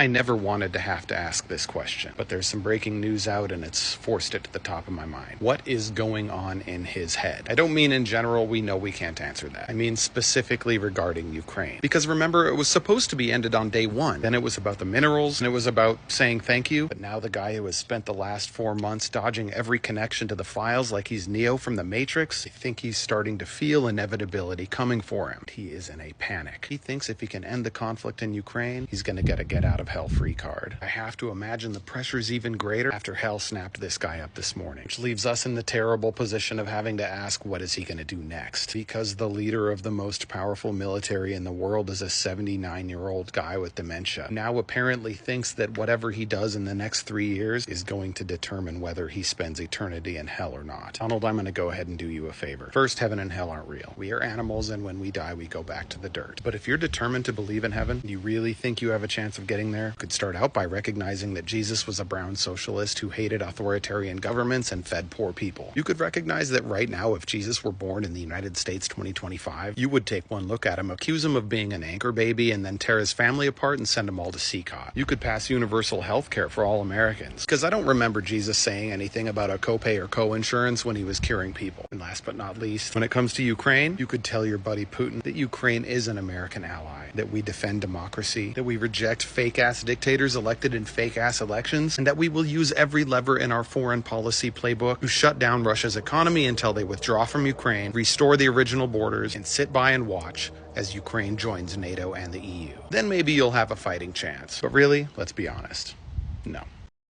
I never wanted to have to ask this question, but there's some breaking news out and it's forced it to the top of my mind. What is going on in his head? I don't mean in general, we know we can't answer that. I mean specifically regarding Ukraine. Because remember, it was supposed to be ended on day one. Then it was about the minerals and it was about saying thank you. But now the guy who has spent the last 4 months dodging every connection to the files like he's Neo from the Matrix, I think he's starting to feel inevitability coming for him. He is in a panic. He thinks if he can end the conflict in Ukraine, he's gonna get a get out of hell free card. I have to imagine the pressure's even greater after hell snapped this guy up this morning, which leaves us in the terrible position of having to ask, what is he going to do next? Because the leader of the most powerful military in the world is a 79-year-old guy with dementia. Now apparently thinks that whatever he does in the next 3 years is going to determine whether he spends eternity in hell or not. Donald, I'm going to go ahead and do you a favor. First, heaven and hell aren't real. We are animals, and when we die, we go back to the dirt. But if you're determined to believe in heaven, you really think you have a chance of getting there? Could start out by recognizing that Jesus was a brown socialist who hated authoritarian governments and fed poor people. You could recognize that right now, if Jesus were born in the United States 2025, you would take one look at him, accuse him of being an anchor baby, and then tear his family apart and send them all to CCOT. You could pass universal health care for all Americans, because I don't remember Jesus saying anything about a copay or co-insurance when he was curing people. And last but not least, when it comes to Ukraine, you could tell your buddy Putin that Ukraine is an American ally, that we defend democracy, that we reject fake-ass dictators elected in fake-ass elections, and that we will use every lever in our foreign policy playbook to shut down Russia's economy until they withdraw from Ukraine, restore the original borders, and sit by and watch as Ukraine joins NATO and the EU. Then maybe you'll have a fighting chance. But really, let's be honest, no.